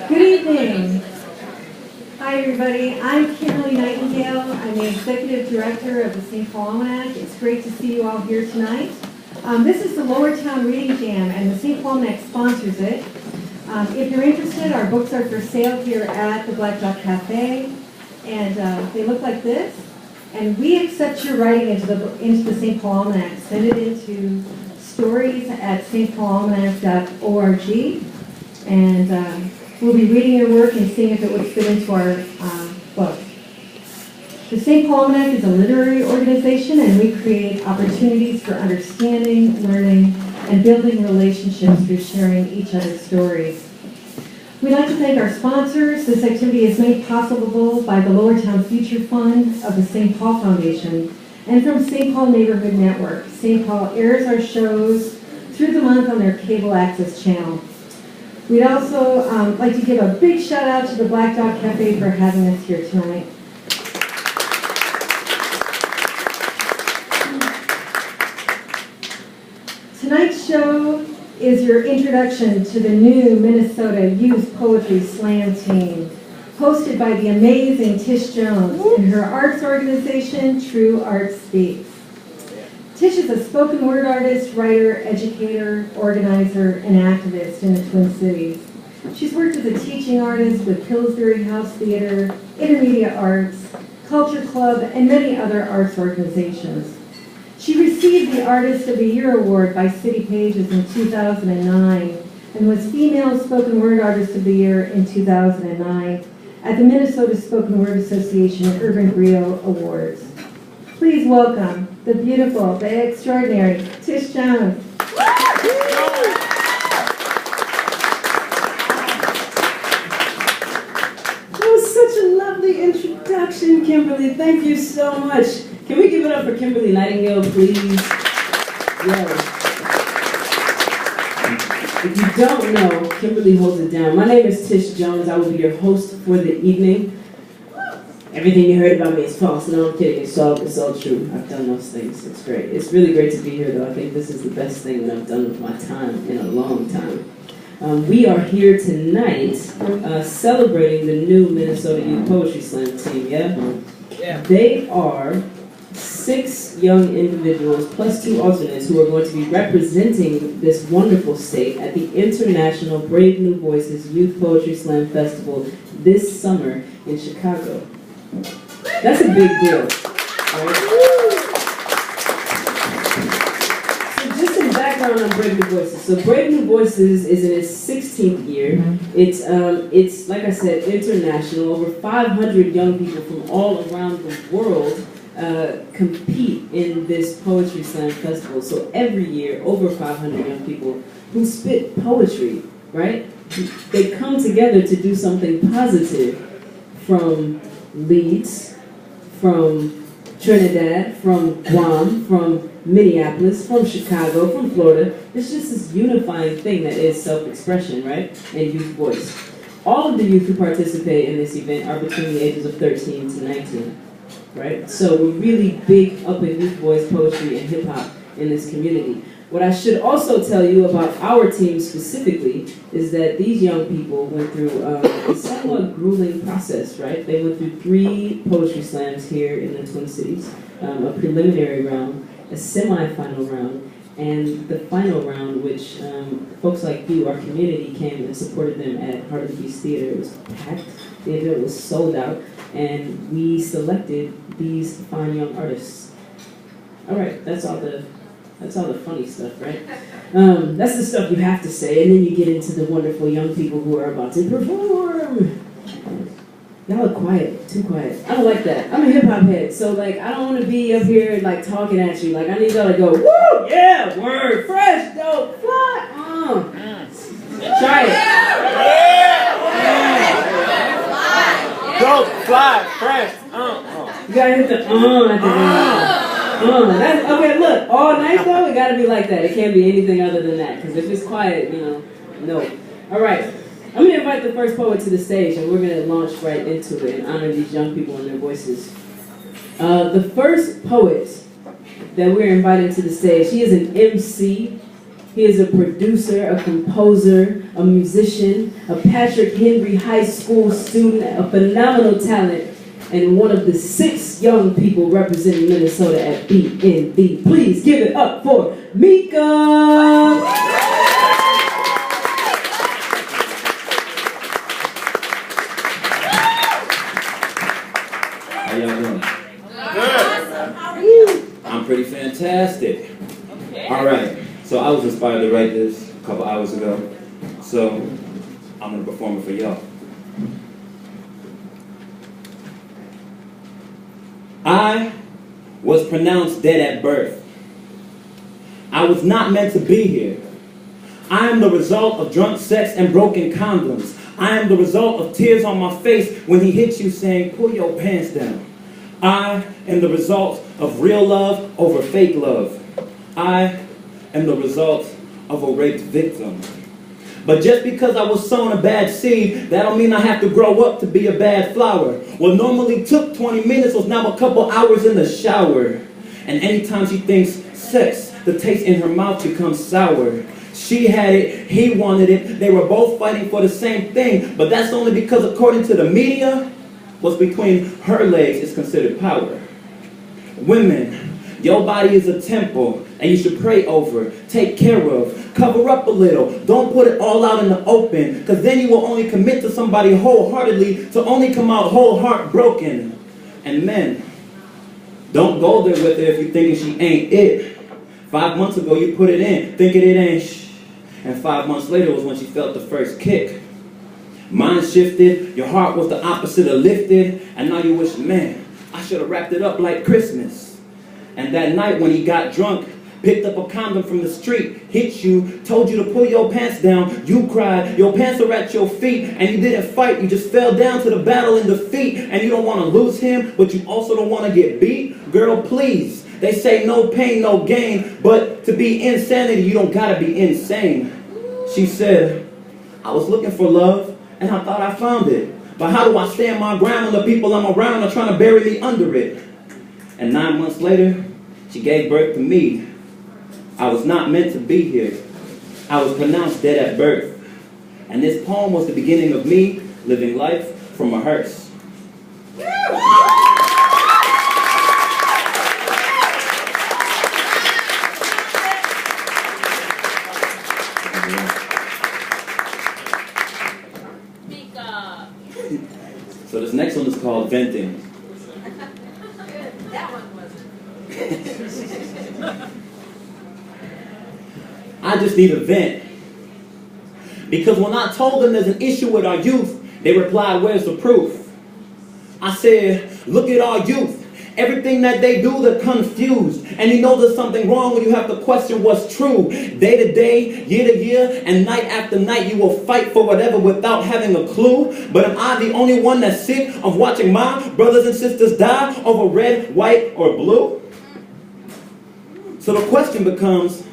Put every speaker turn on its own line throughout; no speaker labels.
Good evening. Hi everybody, I'm I'm the Executive Director of the St. Paul Almanac. It's great to see you all here tonight. This is the Lowertown Reading Jam, and the St. Paul Almanac sponsors it. If you're interested, our books are for sale here at the Black Dog Cafe, and they look like this. And we accept your writing into the St. Paul Almanac. Send it into stories@stpaulalmanac.org, and we'll be reading your work and seeing if it would fit into our book. The St. Paul Almanac is a literary organization, and we create opportunities for understanding, learning, and building relationships through sharing each other's stories. We'd like to thank our sponsors. This activity is made possible by the Lowertown Future Fund of the St. Paul Foundation and from St. Paul Neighborhood Network. St. Paul airs our shows through the month on their cable access channel. We'd also like to give a big shout out to the Black Dog Cafe for having us here tonight. Tonight's show is your introduction to the new Minnesota Youth Poetry Slam team, hosted by the amazing Tish Jones and her arts organization, TruArtSpeaks. Tish is a spoken word artist, writer, educator, organizer, and activist in the Twin Cities. She's worked as a teaching artist with Pillsbury House Theater, Intermedia Arts, Culture Club, and many other arts organizations. She received the Artist of the Year Award by City Pages in 2009 and was Female Spoken Word Artist of the Year in 2009 at the Minnesota Spoken Word Association Urban Griot Awards. Please welcome the beautiful, the extraordinary Tish Jones.
That was such a lovely introduction, Kimberly. Thank you so much. Can we give it up for Kimberly Nightingale, please? Yo. If you don't know, Kimberly holds it down. My name is Tish Jones. I will be your host for the evening. Everything you heard about me is false. No, I'm kidding. It's all true. I've done those things. It's great. It's really great to be here, though. I think this is the best thing that I've done with my time in a long time. We are here tonight celebrating the new Minnesota Youth Poetry Slam team, yeah? They are 6 young individuals plus 2 alternates who are going to be representing this wonderful state at the International Brave New Voices Youth Poetry Slam Festival this summer in Chicago. That's a big deal, right? So just some background on Brave New Voices. So Brave New Voices is in its 16th year. It's like I said, international. Over 500 young people from all around the world compete in this Poetry Slam Festival. So every year, over 500 young people who spit poetry, right? They come together to do something positive from Leeds, from Trinidad, from Guam, from Minneapolis, from Chicago, from Florida. It's just this unifying thing that is self-expression, right? And youth voice. All of the youth who participate in this event are between the ages of 13 to 19. Right? So we're really big up in youth voice poetry and hip hop in this community. What I should also tell you about our team specifically is that these young people went through a somewhat grueling process, right? They went through 3 poetry slams here in the Twin Cities, a preliminary round, a semi-final round, and the final round, which folks like you, our community, came and supported them at Heart of the Beast Theater. It was packed. The event was sold out, and we selected these fine young artists. All right, that's all the funny stuff, right? That's the stuff you have to say, and then you get into the wonderful young people who are about to perform. Y'all are quiet, too quiet. I don't like that. I'm a hip hop head, so like I don't want to be up here like talking at you. Like I need y'all to go, woo, yeah, word, fresh, dope, flow. Try it.
Go, fly, press.
You gotta hit the at the end. That's, okay, look, all night though, it gotta be like that. It can't be anything other than that. Because if it's quiet, you know, no. All right. I'm gonna invite the first poet to the stage and we're gonna launch right into it and honor these young people and their voices. The first poet that we're inviting to the stage, he is an MC. He is a producer, a composer, a musician, a Patrick Henry High School student, a phenomenal talent, and one of the 6 young people representing Minnesota at BNB. Please give it up for Mika!
How y'all doing? Good. I'm pretty fantastic. All right. So I was inspired to write this a couple hours ago. So I'm gonna perform it for y'all. I was pronounced dead at birth. I was not meant to be here. I am the result of drunk sex and broken condoms. I am the result of tears on my face when he hits you saying, pull your pants down. I am the result of real love over fake love. I am the result of a raped victim. But just because I was sown a bad seed, that don't mean I have to grow up to be a bad flower. What normally took 20 minutes was now a couple hours in the shower. And anytime she thinks sex, the taste in her mouth becomes sour. She had it, he wanted it, they were both fighting for the same thing, but that's only because according to the media, what's between her legs is considered power. Women, your body is a temple, and you should pray over, take care of, cover up a little. Don't put it all out in the open, because then you will only commit to somebody wholeheartedly to only come out whole heart broken. And men, don't go there with her if you're thinking she ain't it. 5 months ago you put it in, thinking it ain't shh. And 5 months later was when she felt the first kick. Mind shifted, your heart was the opposite of lifted, and now you wish, man, I should have wrapped it up like Christmas. And that night when he got drunk, picked up a condom from the street, hit you, told you to pull your pants down, you cried, your pants are at your feet, and you didn't fight, you just fell down to the battle in defeat, and you don't want to lose him, but you also don't want to get beat? Girl, please. They say no pain, no gain, but to be insanity, you don't gotta be insane. She said, I was looking for love, and I thought I found it. But how do I stand my ground when the people I'm around are trying to bury me under it? And 9 months later, she gave birth to me. I was not meant to be here. I was pronounced dead at birth. And this poem was the beginning of me living life from a hearse. So this next one is called Venting.
That one wasn't.
I just need a vent. Because when I told them there's an issue with our youth, they replied, where's the proof? I said, look at our youth. Everything that they do, they're confused. And you know there's something wrong when you have to question what's true. Day to day, year to year, and night after night, you will fight for whatever without having a clue. But am I the only one that's sick of watching my brothers and sisters die over red, white, or blue? So the question becomes,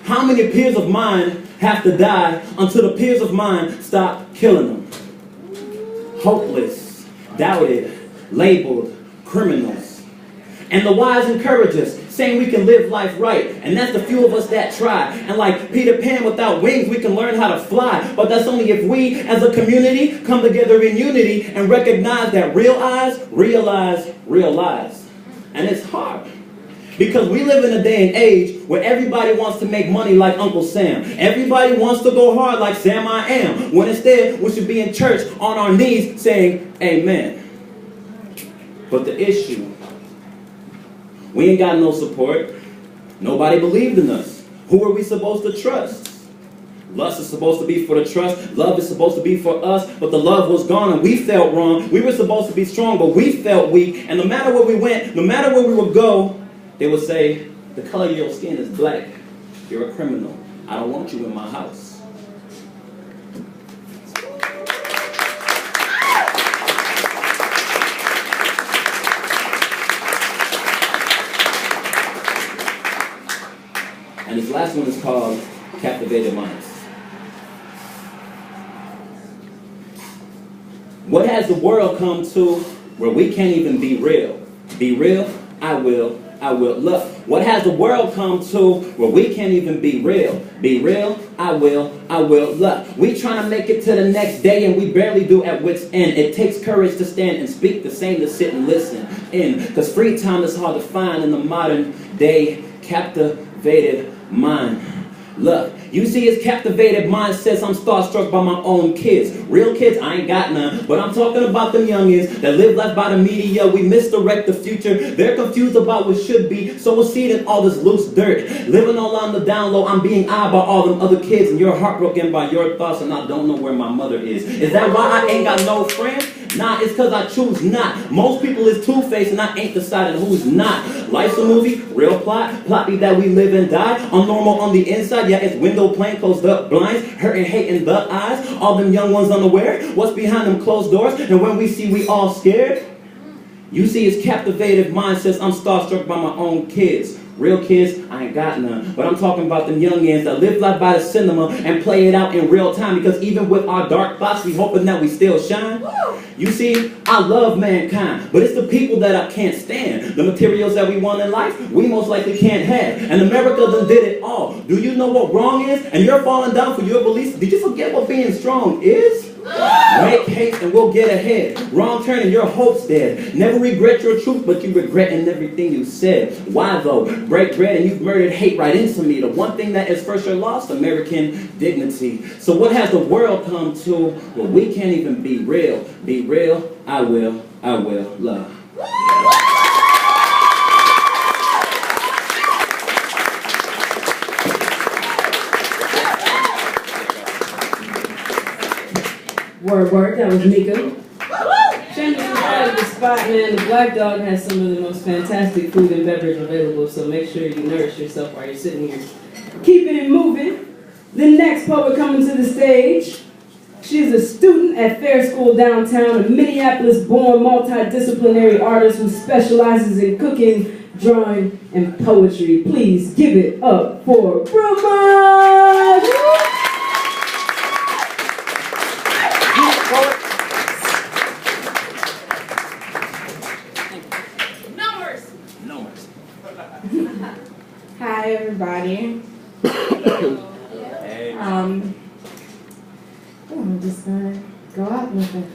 how many peers of mine have to die until the peers of mine stop killing them? Hopeless, doubted, labeled criminals. And the wise encourage us, saying we can live life right. And that's the few of us that try. And like Peter Pan without wings, we can learn how to fly. But that's only if we, as a community, come together in unity and recognize that real eyes realize real lies. And it's hard. Because we live in a day and age where everybody wants to make money like Uncle Sam. Everybody wants to go hard like Sam I Am. When instead, we should be in church on our knees saying, amen. But the issue, we ain't got no support. Nobody believed in us. Who are we supposed to trust? Lust is supposed to be for the trust. Love is supposed to be for us. But the love was gone and we felt wrong. We were supposed to be strong, but we felt weak. And no matter where we went, no matter where we would go, they would say, the color of your skin is black. You're a criminal. I don't want you in my house. last one is called Captivated Minds. What has the world come to where we can't even be real? Be real? I will. Look, what has the world come to where we can't even be real? Be real? I will. Look, we trying to make it to the next day and we barely do at wit's end. It takes courage to stand and speak, the same to sit and listen in. Because free time is hard to find in the modern day captivated mind. Look, you see his captivated mind says I'm starstruck by my own kids. Real kids, I ain't got none, but I'm talking about them youngins that live life by the media. We misdirect the future. They're confused about what should be, so we'll see it in all this loose dirt. Living all on the down low, I'm being eyed by all them other kids, and you're heartbroken by your thoughts, and I don't know where my mother is. Is that why I ain't got no friends? Nah, it's cause I choose not. Most people is two-faced and I ain't deciding who's not. Life's a movie, real plot be that we live and die. I'm normal on the inside, yeah, it's window pane, closed up blinds, hurting, hating the eyes. All them young ones unaware, what's behind them closed doors, and when we see we all scared. You see his captivated mind says I'm starstruck by my own kids. Real kids, I ain't got none. But I'm talking about them youngins that live life by the cinema and play it out in real time. Because even with our dark thoughts, we hoping that we still shine. You see, I love mankind, but it's the people that I can't stand. The materials that we want in life, we most likely can't have. And America done did it all. Do you know what wrong is? And you're falling down for your beliefs. Did you forget what being strong is? Make haste and we'll get ahead. Wrong turn and your hope's dead. Never regret your truth, but you regret in everything you said. Why though? Break bread and you've murdered hate right into me. The one thing that is for sure lost, American dignity. So what has the world come to where we can't even be real? Be real, I will love.
Word, that was Mika. Shameless out of the spot, man. The Black Dog has some of the most fantastic food and beverage available, so make sure you nourish yourself while you're sitting here. Keeping it moving. The next poet coming to the stage. She is a student at Fair School downtown, a Minneapolis-born multidisciplinary artist who specializes in cooking, drawing, and poetry. Please give it up for Ramaj!
Hi everybody.
Hey.
I'm just gonna go out with it.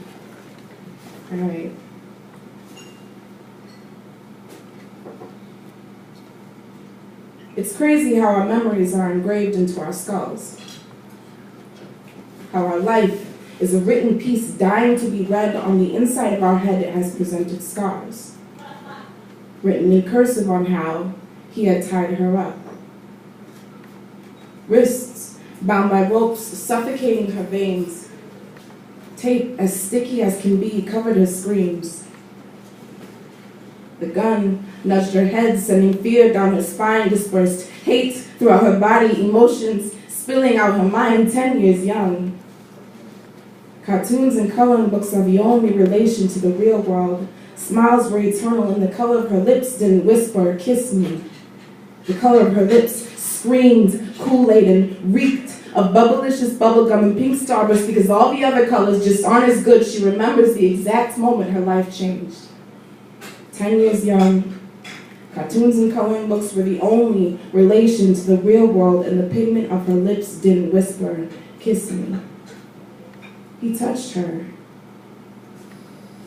Alright. It's crazy how our memories are engraved into our skulls. How our life is a written piece dying to be read. On the inside of our head it has presented scars. Written in cursive on how he had tied her up. Wrists bound by ropes suffocating her veins. Tape as sticky as can be covered her screams. The gun nudged her head, sending fear down her spine, dispersed hate throughout her body, emotions spilling out her mind, 10 years young. Cartoons and coloring books are the only relation to the real world. Smiles were eternal, and the color of her lips didn't whisper, kiss me. The color of her lips screamed Kool-Aid and reeked of bubblicious bubblegum and pink starburst because all the other colors just aren't as good. She remembers the exact moment her life changed. 10 years young, cartoons and coloring books were the only relation to the real world, and the pigment of her lips didn't whisper, kiss me. He touched her.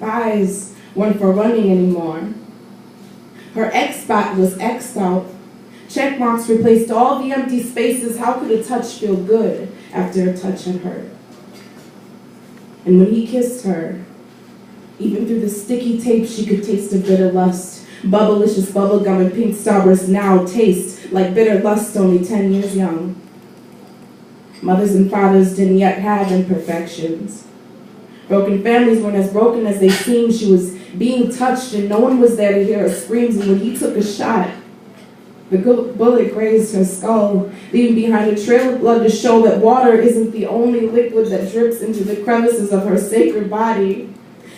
Eyes weren't for running anymore. Her X spot was X'd out. Check marks replaced all the empty spaces. How could a touch feel good after a touch had hurt? And when he kissed her, even through the sticky tape, she could taste a bitter lust. Bubblicious bubblegum and pink starburst now taste like bitter lust, only 10 years young. Mothers and fathers didn't yet have imperfections. Broken families weren't as broken as they seemed. She was being touched and no one was there to hear her screams. And when he took a shot, the bullet grazed her skull, leaving behind a trail of blood to show that water isn't the only liquid that drips into the crevices of her sacred body.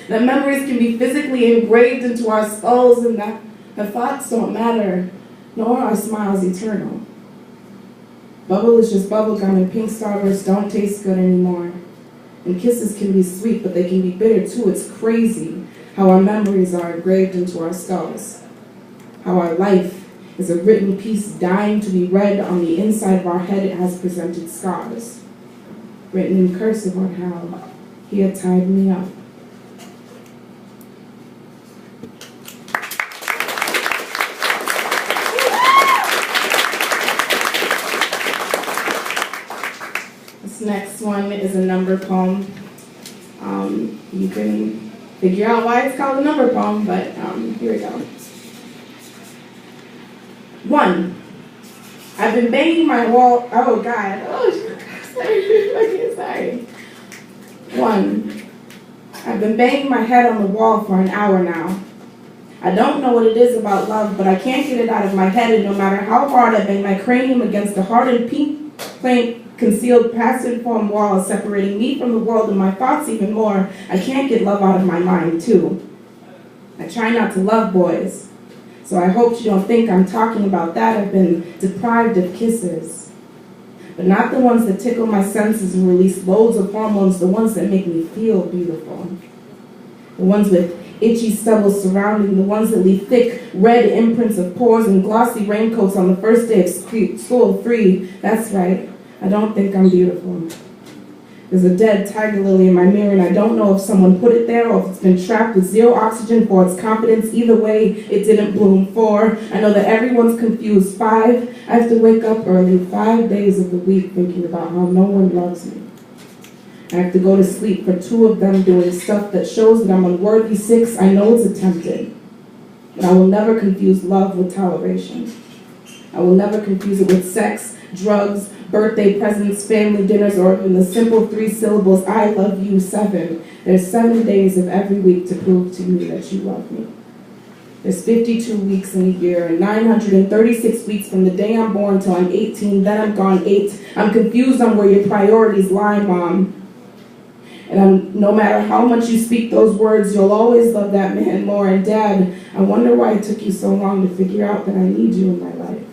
That memories can be physically engraved into our skulls, and that her thoughts don't matter, nor are smiles eternal. Bubble is just bubble gum, and pink Starbursts don't taste good anymore. And kisses can be sweet, but they can be bitter too. It's crazy how our memories are engraved into our skulls. How our life is a written piece dying to be read on the inside of our head. It has presented scars. Written in cursive on how he had tied me up. This next one is a number poem. You can figure out why it's called a number poem, but here we go. 1. I've been banging my wall. Oh, God. Oh, sorry. 1. I've been banging my head on the wall for an hour now. I don't know what it is about love, but I can't get it out of my head, and no matter how hard I bang my cranium against the hardened pink plank concealed passive form wall separating me from the world and my thoughts even more, I can't get love out of my mind, too. I try not to love boys, so I hope you don't think I'm talking about that. I've been deprived of kisses, but not the ones that tickle my senses and release loads of hormones, the ones that make me feel beautiful. The ones with itchy stubbles surrounding, the ones that leave thick red imprints of pores and glossy raincoats on the first day of school. 3, that's right. I don't think I'm beautiful. There's a dead tiger lily in my mirror, and I don't know if someone put it there or if it's been trapped with zero oxygen for its confidence. Either way, it didn't bloom. 4, I know that everyone's confused. 5, I have to wake up early 5 days of the week thinking about how no one loves me. I have to go to sleep for 2 of them doing stuff that shows that I'm unworthy. 6, I know it's attempted, but I will never confuse love with toleration. I will never confuse it with sex, drugs, birthday presents, family dinners, or even the simple 3 syllables, I love you. 7, there's 7 days of every week to prove to me that you love me. There's 52 weeks in a year, and 936 weeks from the day I'm born till I'm 18, then I'm gone. 8, I'm confused on where your priorities lie, Mom. And no matter how much you speak those words, you'll always love that man more. And Dad, I wonder why it took you so long to figure out that I need you in my life.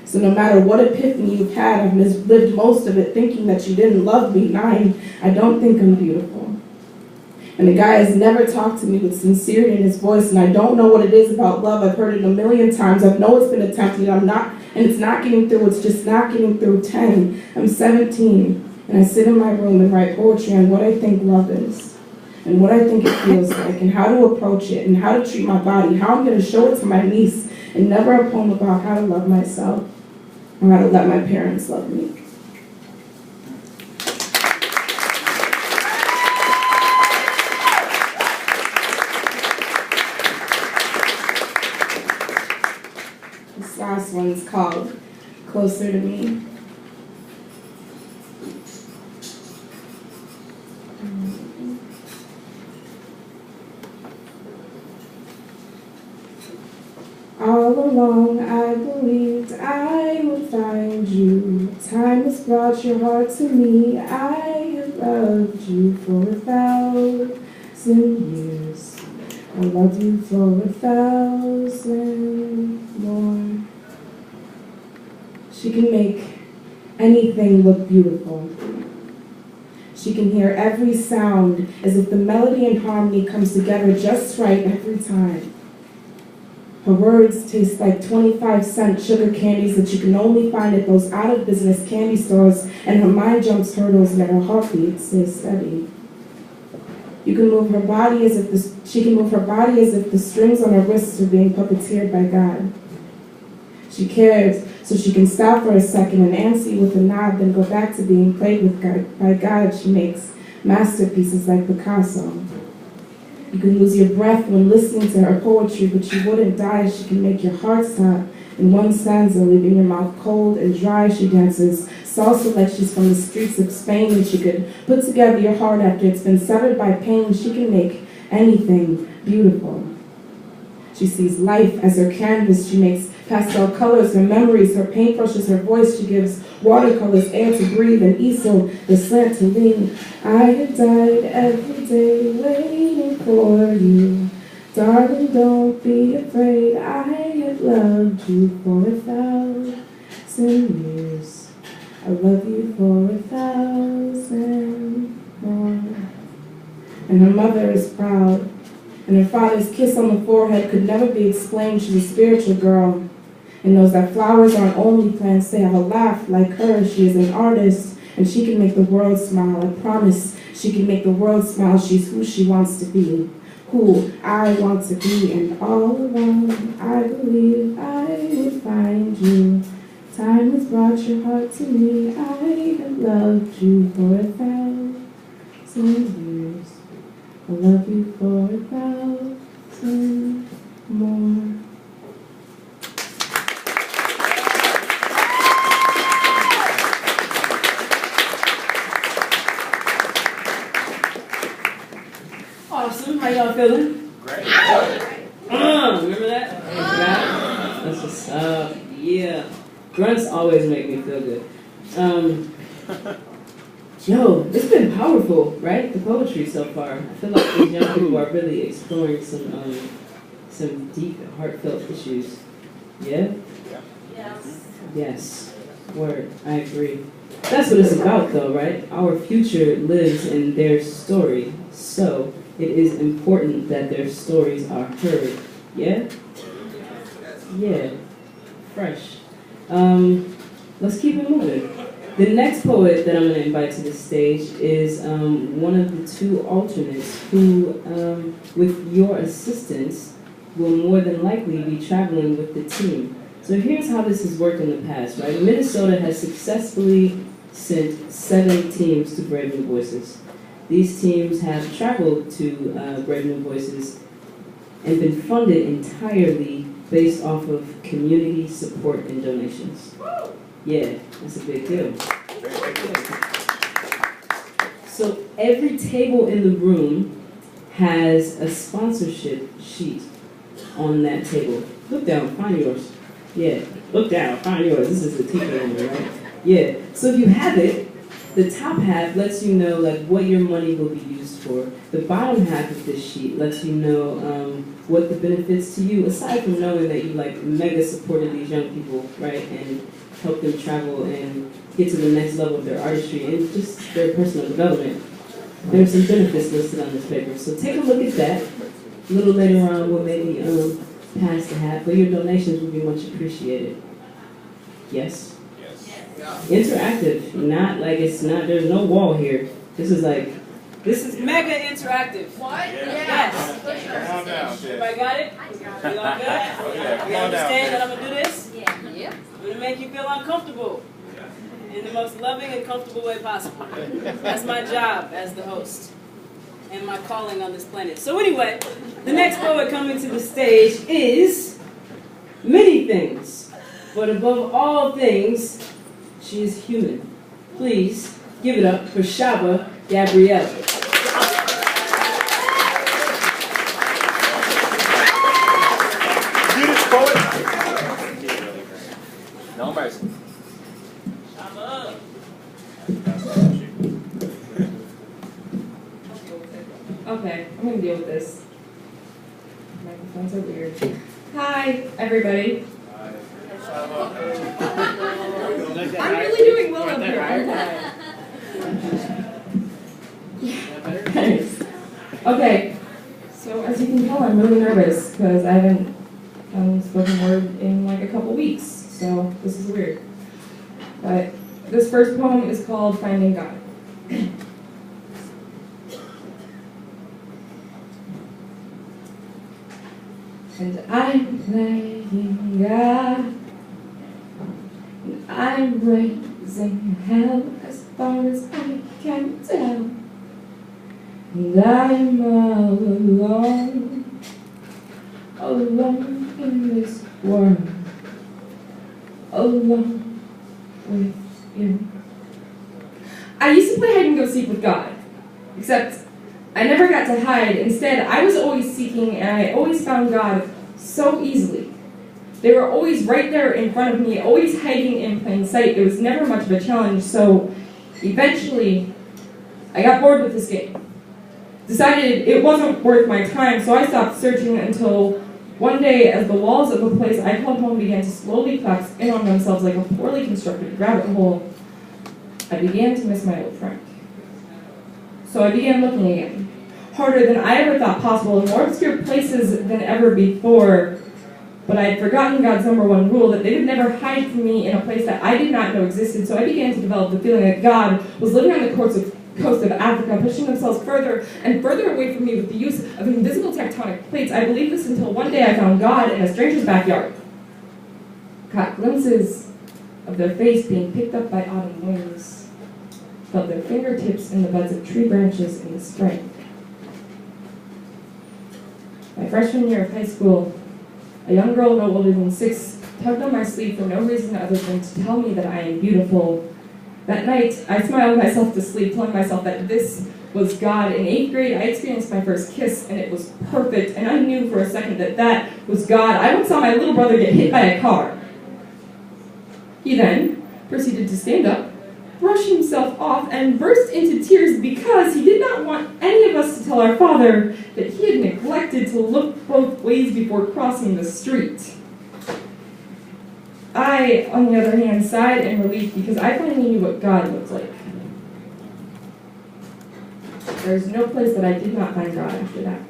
So no matter what epiphany you've had, I've lived most of it thinking that you didn't love me. 9, I don't think I'm beautiful. And the guy has never talked to me with sincerity in his voice, and I don't know what it is about love. I've heard it a million times. I know it's been attempted, and it's not getting through. It's just not getting through. 10, I'm 17, and I sit in my room and write poetry on what I think love is, and what I think it feels like, and how to approach it, and how to treat my body, how I'm going to show it to my niece, and never a poem about how to love myself, or how to let my parents love me. This last one's called Closer to Me. All along I believed I would find you. Time has brought your heart to me. I have loved you for 1,000 years. I love you for 1,000 more. She can make anything look beautiful. She can hear every sound as if the melody and harmony comes together just right every time. Her words taste like 25-cent sugar candies that you can only find at those out-of-business candy stores, and her mind jumps hurdles and her heartbeat stays steady. She can move her body as if the strings on her wrists are being puppeteered by God. She cares so she can stop for a second and answer you with a nod, then go back to being played with by God. She makes masterpieces like Picasso. You can lose your breath when listening to her poetry, but you wouldn't die. She can make your heart stop in one stanza, leaving your mouth cold and dry. She dances salsa like she's from the streets of Spain, and she could put together your heart after it's been severed by pain. She can make anything beautiful. She sees life as her canvas. She makes pastel colors, her memories, her paintbrushes, her voice. She gives watercolors air to breathe and easel the slant to lean. I have died every day waiting for you. Darling, don't be afraid. I have loved you for 1,000 years. I love you for 1,000 more. And her mother is proud, and her father's kiss on the forehead could never be explained. She's a spiritual girl and knows that flowers aren't only plants, they have a laugh like her. She is an artist, and she can make the world smile. I promise she can make the world smile. She's who she wants to be, who I want to be, and all along I believe I will find you. Time has brought your heart to me. I have loved you for 1,000 years. I love you for 1,000 more.
Awesome. How y'all feeling?
Great.
Remember that? That's what's up. Yeah. Grunts always make me feel good. Yo, it's been powerful, right? The poetry so far. I feel like these young people are really exploring some deep, heartfelt issues. Yeah?
Yes.
Yes. Word. I agree. That's what it's about, though, right? Our future lives in their story. So it is important that their stories are heard. Yeah? Yeah. Fresh. Let's keep it moving. The next poet that I'm going to invite to the stage is one of the two alternates who, with your assistance, will more than likely be traveling with the team. So here's how this has worked in the past, right? Minnesota has successfully sent 7 teams to Brave New Voices. These teams have traveled to Brave New Voices and been funded entirely based off of community support and donations. Yeah, that's a big deal. So every table in the room has a sponsorship sheet on that table. Look down, find yours. Yeah, look down, find yours. This is the teacher number, right? Yeah, so if you have it, the top half lets you know like what your money will be used for. The bottom half of this sheet lets you know what the benefits to you, aside from knowing that you like mega supported these young people, right, and help them travel and get to the next level of their artistry and just their personal development. There are some benefits listed on this paper, so take a look at that. A little later on, we'll maybe pass the hat, but your donations will be much appreciated. Yes? Interactive, not like it's not, there's no wall here. This is mega interactive.
What?
Yes.
Calm down,
Everybody got it? You all good? You understand that I'm going to do this?
Yeah.
I'm going to make you feel uncomfortable in the most loving and comfortable way possible. That's my job as the host and my calling on this planet. So anyway, the next poet coming to the stage is Many Things, but above all things, she is human. Please give it up for Shaba Gabrielle.
Cutest poet. No mercy.
Shaba.
Okay, I'm gonna deal with this. Microphones are weird. Hi, everybody. I'm really doing well up here. Thanks. Okay, so as you can tell, I'm really nervous because I haven't done spoken word in like a couple weeks, so this is weird. But this first poem is called Finding God. And I'm playing God, and I'm raising hell as far as I can tell. And I'm all alone, alone in this world, alone with you. I used to play hide and go seek with God, except I never got to hide. Instead, I was always seeking, and I always found God so easily. They were always right there in front of me, always hiding in plain sight. It was never much of a challenge, so eventually, I got bored with this game. Decided it wasn't worth my time, so I stopped searching until one day, as the walls of a place I called home began to slowly collapse in on themselves like a poorly constructed rabbit hole, I began to miss my old friend. So I began looking again, harder than I ever thought possible, in more obscure places than ever before. But I had forgotten God's #1 rule, that they would never hide from me in a place that I did not know existed. So I began to develop the feeling that God was living on the coast of Africa, pushing themselves further and further away from me with the use of invisible tectonic plates. I believed this until one day I found God in a stranger's backyard. Caught glimpses of their face being picked up by autumn winds. Felt their fingertips in the buds of tree branches in the spring. My freshman year of high school, a young girl no older than 6 tugged on my sleeve for no reason other than to tell me that I am beautiful. That night, I smiled myself to sleep, telling myself that this was God. In 8th grade, I experienced my first kiss, and it was perfect, and I knew for a second that that was God. I once saw my little brother get hit by a car. He then proceeded to stand up, brush himself off, and burst into tears because he did not want any of us to tell our father that he had neglected to look both ways before crossing the street. I, on the other hand, sighed in relief because I finally knew what God looked like. There's no place that I did not find God after that.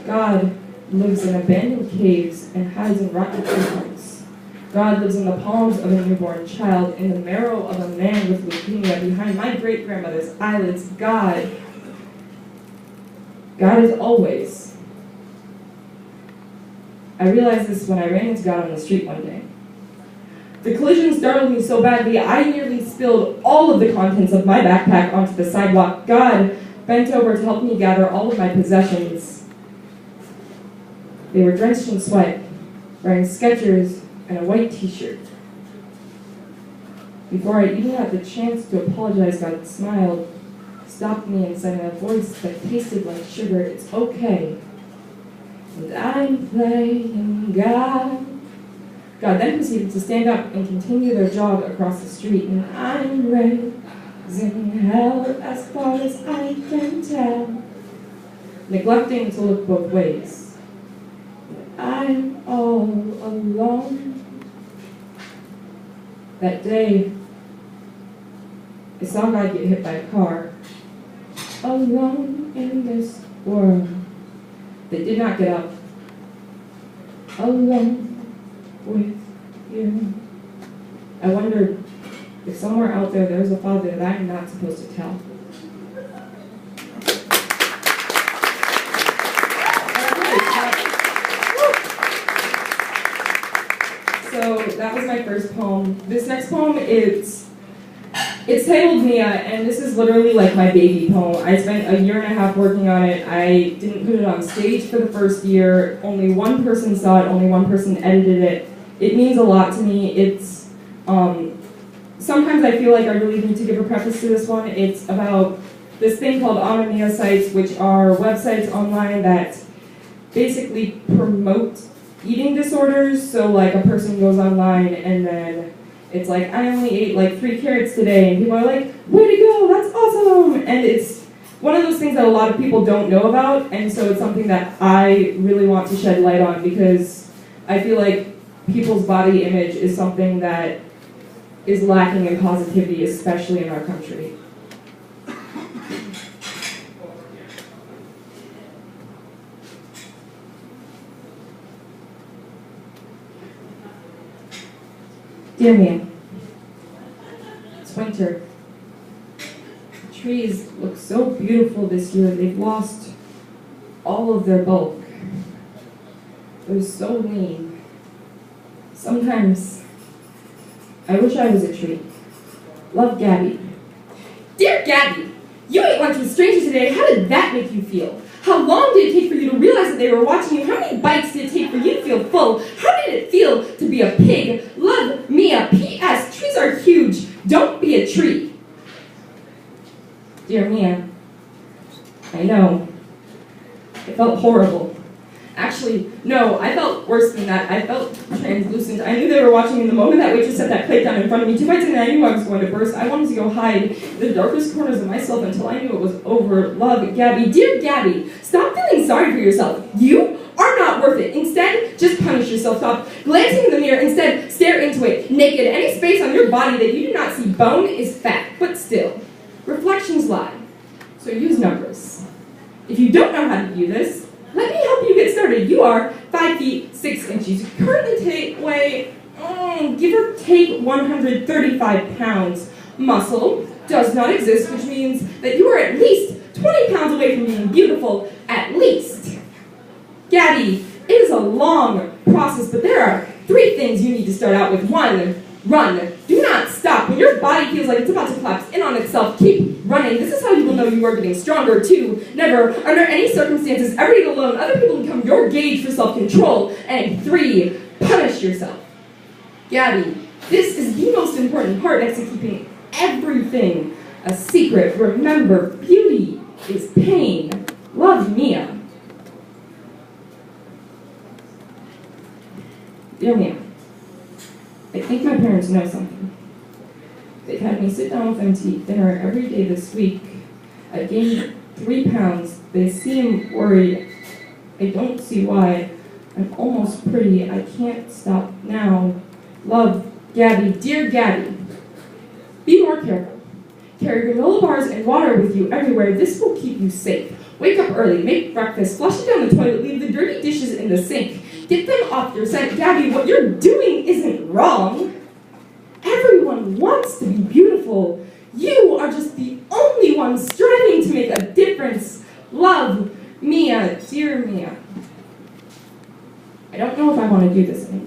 God lives in abandoned caves and hides in rocky tree-trunks. God lives in the palms of a newborn child, in the marrow of a man with leukemia, behind my great-grandmother's eyelids. God is always. I realized this when I ran into God on the street one day. The collision startled me so badly, I nearly spilled all of the contents of my backpack onto the sidewalk. God bent over to help me gather all of my possessions. They were drenched in sweat, wearing Skechers and a white t-shirt. Before I even had the chance to apologize, God smiled, stopped me, and said in a voice that tasted like sugar, "It's okay. And I'm playing God." God then proceeded to stand up and continue their jog across the street, and I'm raising hell as far as I can tell, neglecting to look both ways. I'm all alone. That day, I saw God get hit by a car, alone in this world. They did not get up, alone with you. I wondered if somewhere out there there's a father that I'm not supposed to tell. So that was my first poem. This next poem it's titled Mia, and this is literally like my baby poem. I spent a year and a half working on it. I didn't put it on stage for the first year. Only one person saw it, only one person edited it. It means a lot to me. It's, sometimes I feel like I really need to give a preface to this one. It's about this thing called Mia sites, which are websites online that basically promote eating disorders. So like a person goes online and then it's like, I only ate like 3 carrots today, and people are like, way to go, that's awesome! And it's one of those things that a lot of people don't know about, and so it's something that I really want to shed light on, because I feel like people's body image is something that is lacking in positivity, especially in our country. Dear Mia, it's winter. The trees look so beautiful this year. They've lost all of their bulk. They're so lean. Sometimes I wish I was a tree. Love, Gabby. Dear Gabby, you ate lunch with strangers today. How did that make you feel? How long did it take for you to realize that they were watching you? How many bites did it take for you to feel full? How did it feel to be a pig? Love, Mia. P.S. Trees are huge. Don't be a tree. Dear Mia, I know. It felt horrible. Actually, no, I felt worse than that. I felt translucent. I knew they were watching me the moment that waitress set that plate down in front of me. 2 bites in, and I knew I was going to burst. I wanted to go hide in the darkest corners of myself until I knew it was over. Love, Gabby. Dear Gabby, stop feeling sorry for yourself. You are not worth it. Instead, just punish yourself. Stop glancing in the mirror. Instead, stare into it. Naked. Any space on your body that you do not see bone is fat. But still, reflections lie. So use numbers. If you don't know how to do this, let me help you get started. You are 5 feet 6 inches. You currently weigh, give or take 135 pounds. Muscle does not exist, which means that you are at least 20 pounds away from being beautiful, at least. Gabby, it is a long process, but there are 3 things you need to start out with. 1, run. Do not stop. When your body feels like it's about to collapse in on itself, keep running. This is how you will know you are getting stronger. 2, never, under any circumstances, ever eat alone. Other people become your gauge for self-control. And 3, punish yourself. Gabby, this is the most important part next to keeping everything a secret. Remember, beauty is pain. Love, Mia. Dear Mia, I think my parents know something. They've had me sit down with them to eat dinner every day this week. I've gained 3 pounds. They seem worried. I don't see why. I'm almost pretty. I can't stop now. Love, Gabby. Dear Gabby, be more careful. Carry granola bars and water with you everywhere. This will keep you safe. Wake up early, make breakfast, flush it down the toilet, leave the dirty dishes in the sink. Get them off your scent. Gabby, what you're doing isn't wrong. Everyone wants to be beautiful. You are just the only one striving to make a difference. Love, Mia, dear Mia. I don't know if I want to do this anymore.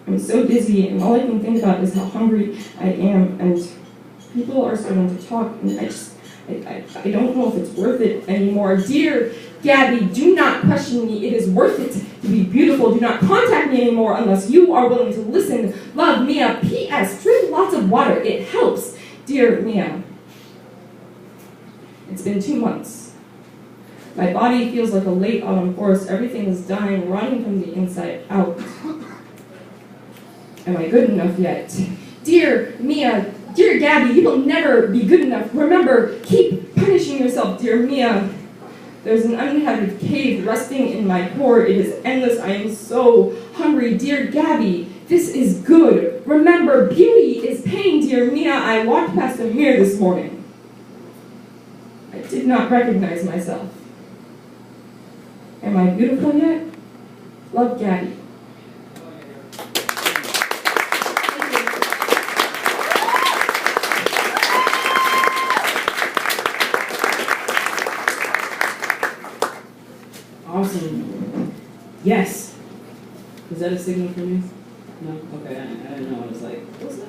I'm so dizzy, and all I can think about is how hungry I am, and people are starting to talk, and I don't know if it's worth it anymore. Dear Gabby, do not question me. It is worth it to be beautiful. Do not contact me anymore unless you are willing to listen. Love, Mia. P.S. Drink lots of water. It helps. Dear Mia. It's been 2 months. My body feels like a late autumn forest. Everything is dying, rotting from the inside out. Am I good enough yet? Dear Mia, dear Gabby, you will never be good enough. Remember, keep punishing yourself, dear Mia. There's an uninhabited cave resting in my core. It is endless. I am so hungry. Dear Gabby, this is good. Remember, beauty is pain, dear Mia. I walked past a mirror this morning. I did not recognize myself. Am I beautiful yet? Love, Gabby.
Awesome. Yes. Is that a signal for me? No? Okay, I didn't know. I was like, what's up?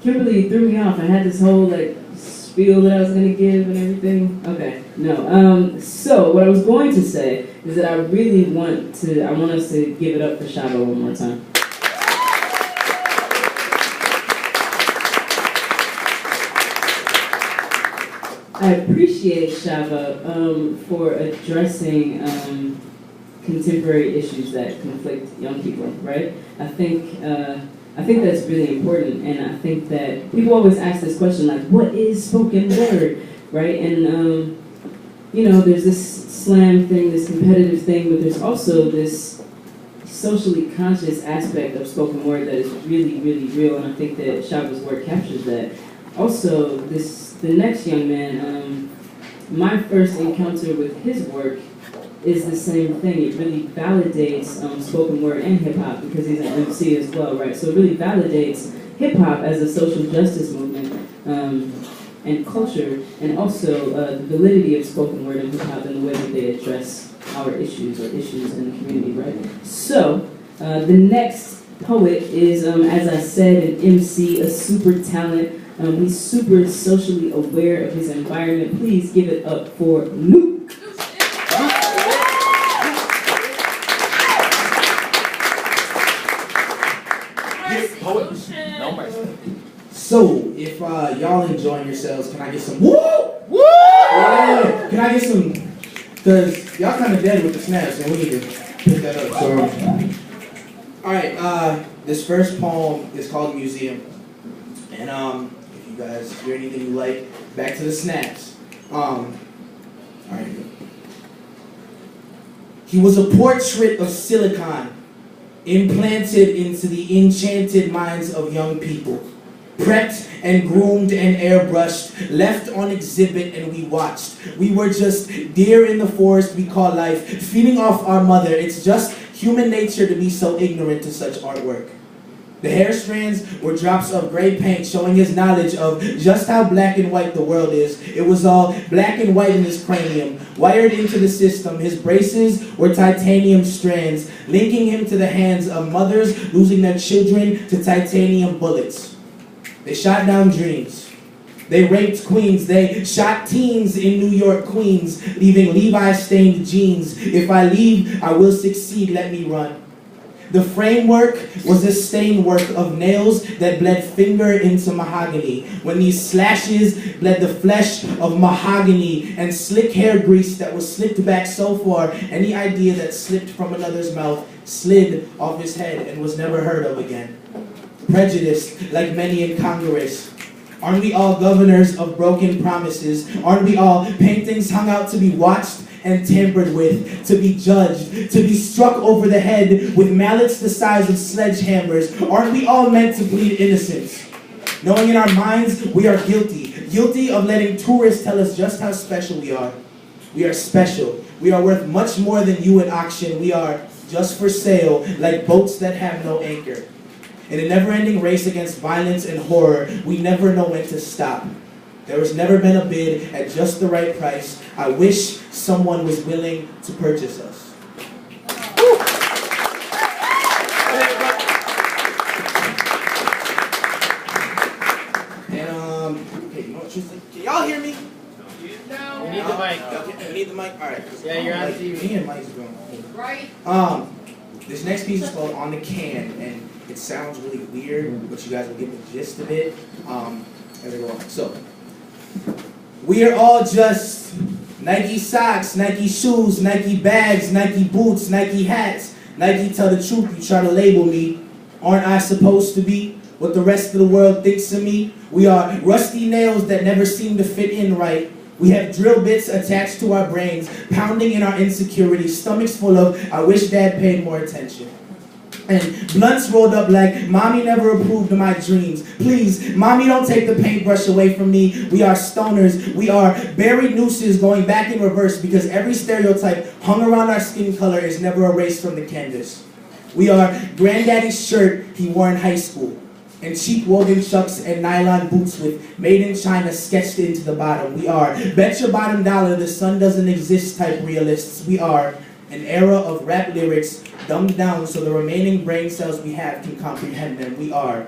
Kimberly threw me off. I had this whole spiel that I was going to give and everything. Okay, no. So what I was going to say is that I want us to give it up for Shaba one more time. I appreciate Shaba for addressing contemporary issues that conflict young people, right? I think that's really important, and I think that people always ask this question, like, what is spoken word, right? And, there's this slam thing, this competitive thing, but there's also this socially conscious aspect of spoken word that is really, really real, and I think that Shaba's work captures that. Also, the next young man, my first encounter with his work is the same thing. It really validates spoken word and hip-hop, because he's an MC as well, right? So it really validates hip-hop as a social justice movement and culture, and also the validity of spoken word and hip-hop and the way that they address our issues or issues in the community, right? So the next poet is, as I said, an MC, a super talent. He's super socially aware of his environment. Please give it up for Luke.
So, if y'all enjoying yourselves, can I get some woo? Woo! Yeah, can I get some? Because y'all kind of dead with the snaps, and we need to pick that up. So, all right. This first poem is called Museum, and if you guys hear anything you like, back to the snaps. All right. He was a portrait of silicon, implanted into the enchanted minds of young people. Prepped and groomed and airbrushed, left on exhibit and we watched. We were just deer in the forest we call life, feeding off our mother. It's just human nature to be so ignorant to such artwork. The hair strands were drops of gray paint showing his knowledge of just how black and white the world is. It was all black and white in his cranium, wired into the system. His braces were titanium strands, linking him to the hands of mothers losing their children to titanium bullets. They shot down dreams. They raped queens. They shot teens in New York, Queens, leaving Levi-stained jeans. If I leave, I will succeed. Let me run. The framework was a stained work of nails that bled finger into mahogany. When these slashes bled the flesh of mahogany and slick hair grease that was slicked back so far, any idea that slipped from another's mouth slid off his head and was never heard of again. Prejudiced like many in Congress. Aren't we all governors of broken promises? Aren't we all paintings hung out to be watched and tampered with, to be judged, to be struck over the head with mallets the size of sledgehammers? Aren't we all meant to plead innocence? Knowing in our minds we are guilty of letting tourists tell us just how special we are. We are special. We are worth much more than you at auction. We are just for sale, like boats that have no anchor. In a never-ending race against violence and horror, we never know when to stop. There has never been a bid at just the right price. I wish someone was willing to purchase us. And hey, you know what, Tristan? Can y'all hear me?
We need the mic.
We need the mic? All right.
Yeah, you're on TV.
Me and Mike's going. Right. This next piece is called On the Can, and it sounds really weird, but you guys will get the gist of it as I go on. So, we are all just Nike socks, Nike shoes, Nike bags, Nike boots, Nike hats. Nike, tell the truth, you try to label me. Aren't I supposed to be what the rest of the world thinks of me? We are rusty nails that never seem to fit in right. We have drill bits attached to our brains, pounding in our insecurities, stomachs full of, I wish Dad paid more attention. And blunts rolled up like, Mommy never approved of my dreams. Please, Mommy, don't take the paintbrush away from me. We are stoners. We are buried nooses going back in reverse because every stereotype hung around our skin color is never erased from the canvas. We are Granddaddy's shirt he wore in high school, and cheap woven chucks and nylon boots with made in China sketched into the bottom. We are bet your bottom dollar the sun doesn't exist type realists. We are an era of rap lyrics dumbed down so the remaining brain cells we have can comprehend them. We are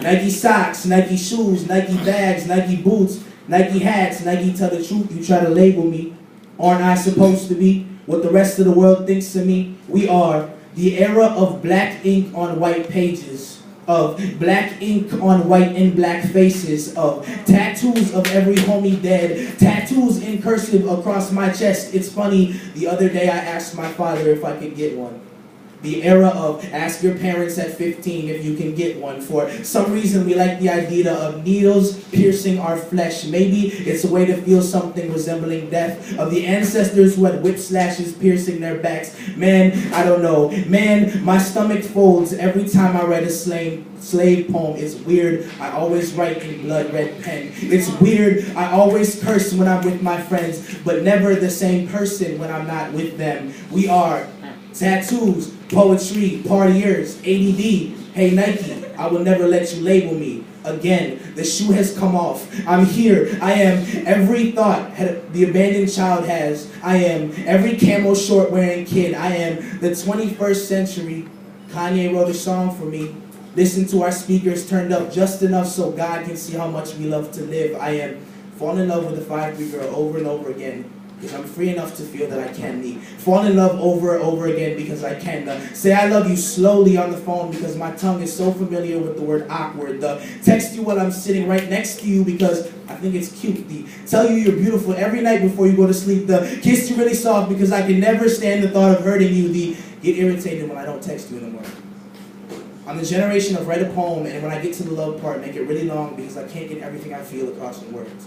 Nike socks, Nike shoes, Nike bags, Nike boots, Nike hats, Nike tell the truth, you try to label me. Aren't I supposed to be what the rest of the world thinks of me? We are the era of black ink on white pages, of black ink on white and black faces, of tattoos of every homie dead, tattoos in cursive across my chest. It's funny, the other day I asked my father if I could get one. The era of ask your parents at 15 if you can get one. For some reason we like the idea of needles piercing our flesh. Maybe it's a way to feel something resembling death. Of the ancestors who had whip slashes piercing their backs. Man, I don't know. Man, my stomach folds every time I read a slave poem. It's weird, I always write in blood red pen. It's weird, I always curse when I'm with my friends, but never the same person when I'm not with them. We are tattoos, poetry, partiers, ADD. Hey Nike, I will never let you label me. Again, the shoe has come off. I'm here. I am every thought the abandoned child has. I am every camo short wearing kid. I am the 21st century. Kanye wrote a song for me. Listen to our speakers turned up just enough so God can see how much we love to live. I am falling in love with a 5'3" girl over and over again. Because I'm free enough to feel that I can be. Fall in love over and over again because I can. Say I love you slowly on the phone because my tongue is so familiar with the word awkward. Text you while I'm sitting right next to you because I think it's cute. Tell you you're beautiful every night before you go to sleep. Kiss you really soft because I can never stand the thought of hurting you. Get irritated when I don't text you in the morning. I'm the generation of write a poem and when I get to the love part, make it really long because I can't get everything I feel across in words.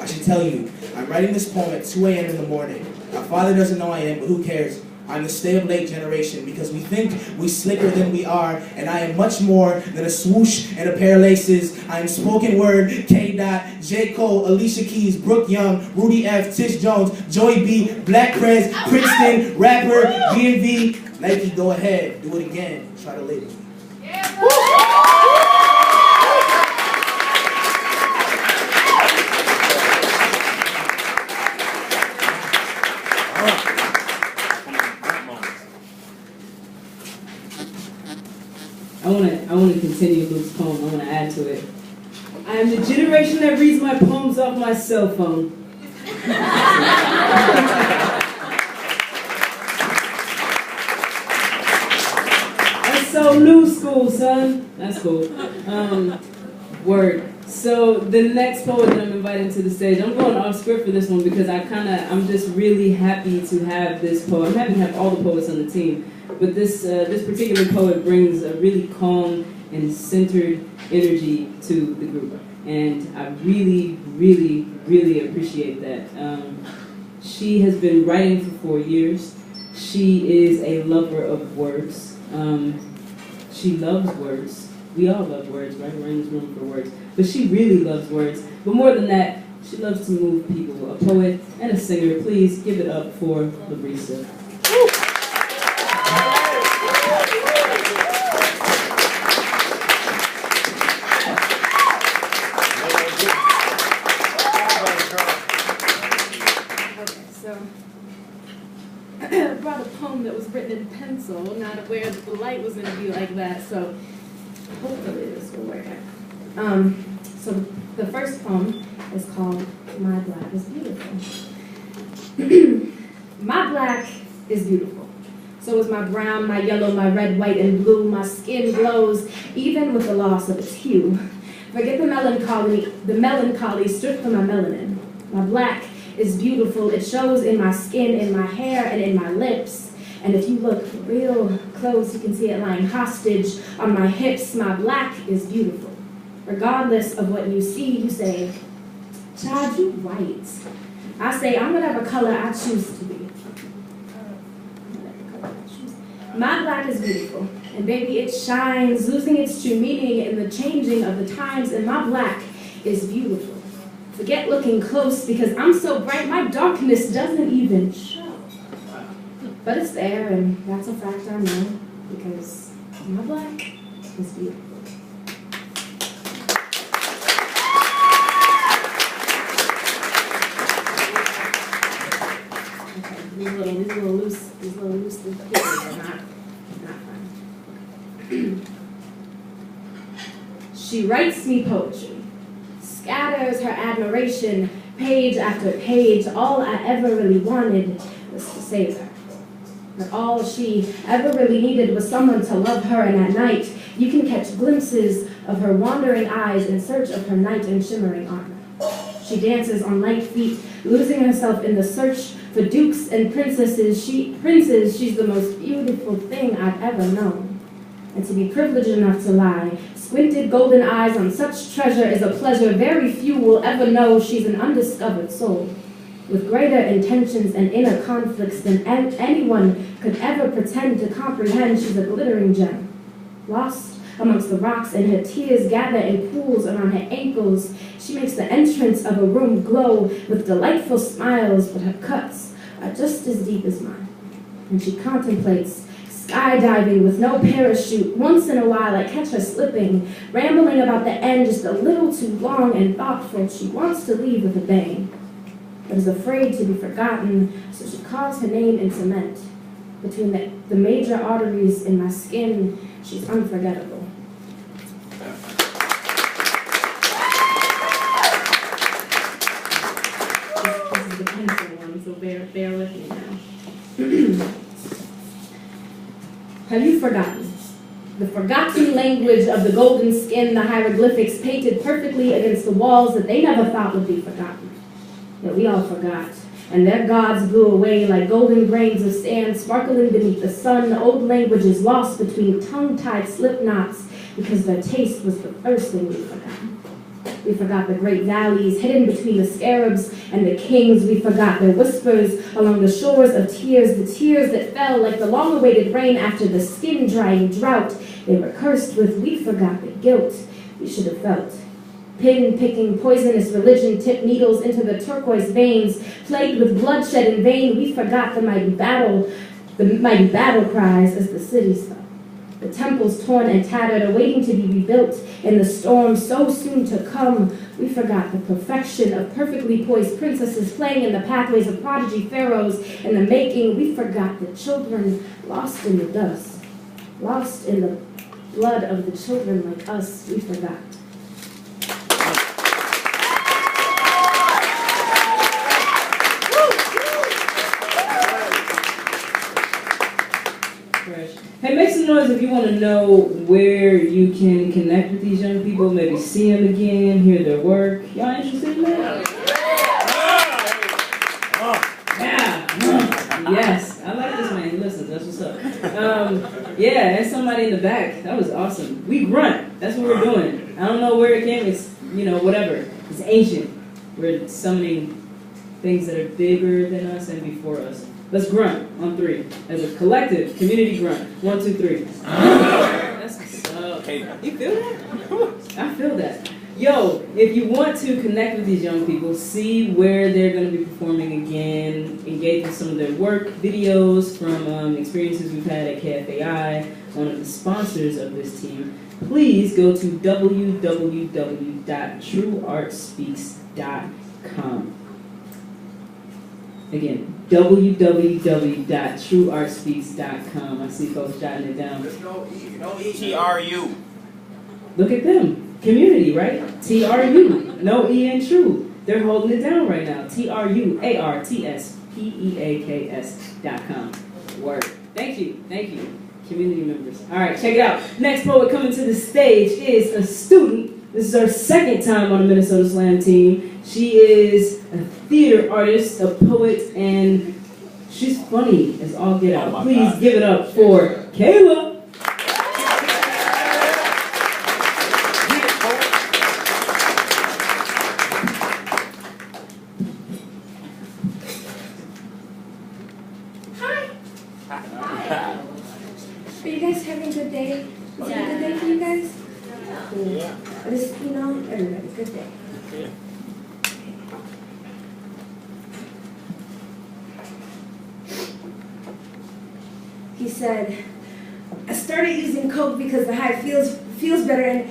I should tell you, I'm writing this poem at 2 a.m. in the morning. My father doesn't know I am, but who cares? I'm the stay up late generation because we think we slicker than we are, and I am much more than a swoosh and a pair of laces. I am spoken word, K-Dot, J. Cole, Alicia Keys, Brooke Young, Rudy F, Tish Jones, Joey B, Black Prez, Princeton, rapper, GNV. Nike, go ahead, do it again, try to label me.
I want to continue Luke's poem. I want to add to it. I am the generation that reads my poems off my cell phone. That's so new school, son. That's cool. Word. So the next poet that I'm inviting to the stage, I'm going off script for this one because I'm just really happy to have this poet. I'm happy to have all the poets on the team. But this particular poet brings a really calm and centered energy to the group. And I really, really, really appreciate that. She has been writing for 4 years. She is a lover of words. She loves words. We all love words, right? We're in this room for words. But she really loves words. But more than that, she loves to move people. A poet and a singer. Please give it up for Laresa.
That was written in pencil, not aware that the light was going to be like that, so hopefully this will work out. So the first poem is called My Black is Beautiful. My black is beautiful. So is my brown, my yellow, my red, white, and blue. My skin glows even with the loss of its hue. Forget the melancholy stripped from my melanin. My black is beautiful. It shows in my skin, in my hair, and in my lips. And if you look real close, you can see it lying hostage on my hips. My black is beautiful. Regardless of what you see, you say, child, you right. I say, I'm whatever color I choose to be. My black is beautiful. And baby, it shines, losing its true meaning in the changing of the times. And my black is beautiful. Forget looking close because I'm so bright, my darkness doesn't even show. But it's there, and that's a fact I know, because my black is beautiful. Okay, these little loose pieces are not fun. She writes me poetry, scatters her admiration, page after page. All I ever really wanted was to save her. But all she ever really needed was someone to love her, and at night you can catch glimpses of her wandering eyes in search of her knight in shimmering armor. She dances on light feet, losing herself in the search for dukes and princesses. She's the most beautiful thing I've ever known. And to be privileged enough to lie, squinted golden eyes on such treasure is a pleasure very few will ever know. She's an undiscovered soul, with greater intentions and inner conflicts than anyone could ever pretend to comprehend. She's a glittering gem, lost amongst the rocks, and her tears gather in pools around her ankles. She makes the entrance of a room glow with delightful smiles, but her cuts are just as deep as mine. And she contemplates skydiving with no parachute. Once in a while I catch her slipping, rambling about the end just a little too long and thoughtful. She wants to leave with a bang, but is afraid to be forgotten, so she carves her name in cement. Between the major arteries in my skin, she's unforgettable. This is the pencil one, so bear with me now. Have you forgotten? The forgotten language of the golden skin, the hieroglyphics painted perfectly against the walls that they never thought would be forgotten. That we all forgot, and their gods blew away like golden grains of sand sparkling beneath the sun. The old languages lost between tongue-tied slip knots because their taste was the first thing we forgot. We forgot the great valleys hidden between the scarabs and the kings. We forgot their whispers along the shores of tears, the tears that fell like the long-awaited rain after the skin-drying drought they were cursed with. We forgot the guilt we should have felt. Pin-picking, poisonous religion tipped needles into the turquoise veins, plagued with bloodshed in vain. We forgot the mighty battle cries as the cities fell. The temples torn and tattered, awaiting to be rebuilt in the storm so soon to come. We forgot the perfection of perfectly poised princesses playing in the pathways of prodigy pharaohs in the making. We forgot the children lost in the dust, lost in the blood of the children like us. We forgot.
Hey, make some noise if you want to know where you can connect with these young people, maybe see them again, hear their work. Y'all interested in that? Yeah. Yes. I like this man. He listens. That's what's up. Yeah, and somebody in the back. That was awesome. We grunt. That's what we're doing. I don't know where it came. It's, whatever. It's ancient. We're summoning things that are bigger than us and before us. Let's grunt on 3. As a collective, community grunt. 1, 2, 3. That's what's up. You feel that? I feel that. Yo, if you want to connect with these young people, see where they're going to be performing again, engage with some of their work, videos from experiences we've had at KFAI, one of the sponsors of this team, please go to www.TruArtSpeaks.com. Again, www.TruArtSpeaks.com. I see folks jotting it down.
There's no E. TRU.
Look at them. Community, right? TRU. No E in true. They're holding it down right now. TRUARTSPEAKS.com. Word. Thank you. Thank you. Community members. All right, check it out. Next poet coming to the stage is a student. This is her second time on the Minnesota Slam team. She is a theater artist, a poet, and she's funny as all get out. Please give it up for Kayla.
Hi. Are you guys having a good day? Is it a good day for you guys? Yeah. Just, everybody, good day. Yeah. He said, I started using coke because the high feels better, and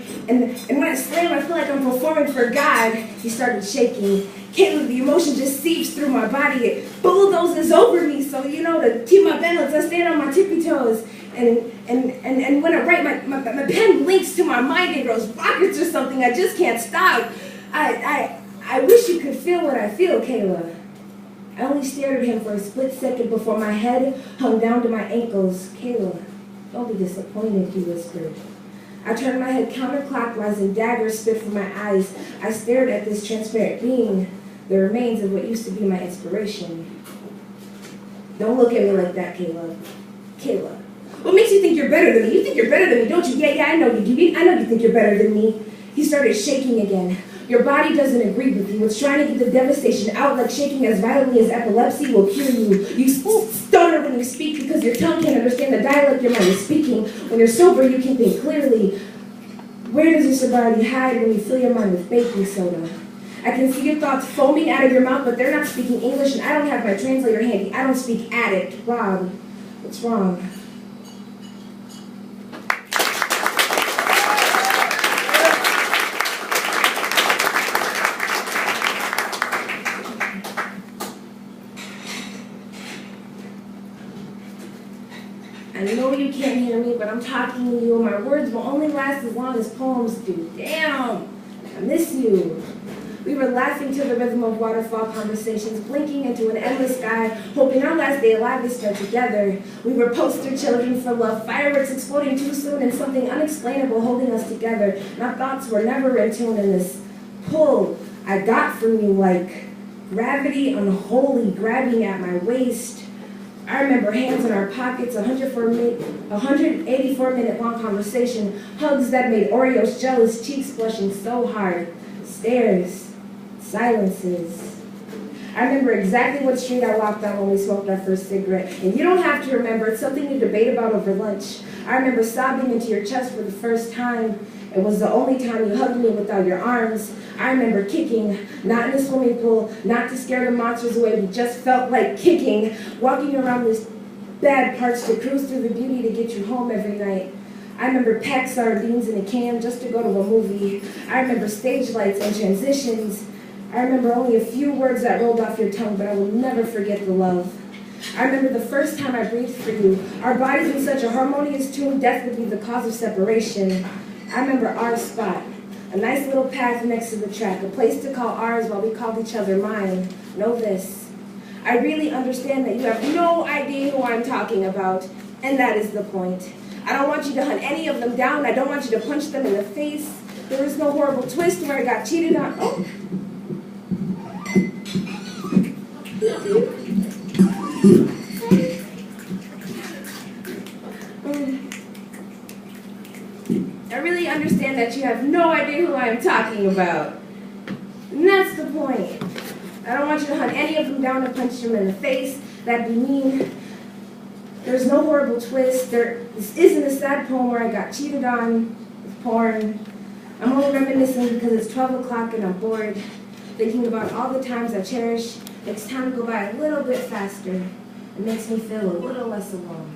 when I slam, I feel like I'm performing for God. He started shaking. Kayla, the emotion just seeps through my body. It bulldozes over me, so to keep my balance, I stand on my tippy toes. And when I write, my pen links to my mind and grows rockets or something. I just can't stop. I wish you could feel what I feel, Kayla. I only stared at him for a split second before my head hung down to my ankles. Kayla, don't be disappointed, he whispered. I turned my head counterclockwise and daggers spit from my eyes. I stared at this transparent being, the remains of what used to be my inspiration. Don't look at me like that, Kayla. Kayla, what makes you think you're better than me? You think you're better than me, don't you? Yeah, I know you do. I know you think you're better than me. He started shaking again. Your body doesn't agree with you. It's trying to get the devastation out, like shaking as violently as epilepsy will cure you. You stutter when you speak because your tongue can't understand the dialect your mind is speaking. When you're sober, you can think clearly. Where does your sobriety hide when you fill your mind with baking soda? I can see your thoughts foaming out of your mouth, but they're not speaking English, and I don't have my translator handy. I don't speak addict. Rob, what's wrong? I know you can't hear me, but I'm talking to you. My words will only last as long as poems do. Damn, I miss you. We were laughing to the rhythm of waterfall conversations, blinking into an endless sky, hoping our last day alive is spent together. We were poster children for love, fireworks exploding too soon, and something unexplainable holding us together. My thoughts were never in tune, in this pull I got from you, like gravity unholy grabbing at my waist. I remember hands in our pockets, 184-minute long conversation, hugs that made Oreos jealous, cheeks blushing so hard. Stairs, silences. I remember exactly what street I walked on when we smoked our first cigarette. And you don't have to remember, it's something you debate about over lunch. I remember sobbing into your chest for the first time. It was the only time you hugged me without your arms. I remember kicking, not in a swimming pool, not to scare the monsters away, we just felt like kicking, walking around this bad parts to cruise through the beauty to get you home every night. I remember packed sardines in a can just to go to a movie. I remember stage lights and transitions. I remember only a few words that rolled off your tongue, but I will never forget the love. I remember the first time I breathed for you. Our bodies in such a harmonious tune, death would be the cause of separation. I remember our spot, a nice little path next to the track, a place to call ours while we called each other mine. Know this. I really understand that you have no idea who I'm talking about, and that is the point. I don't want you to hunt any of them down. I don't want you to punch them in the face. There was no horrible twist where I got cheated on. Oh. I really understand that you have no idea who I am talking about. And that's the point. I don't want you to hunt any of them down and punch them in the face. That'd be mean. There's no horrible twist. This isn't a sad poem where I got cheated on with porn. I'm only reminiscing because it's 12 o'clock and I'm bored, thinking about all the times I cherish. Makes time go by a little bit faster. It makes me feel a little less alone.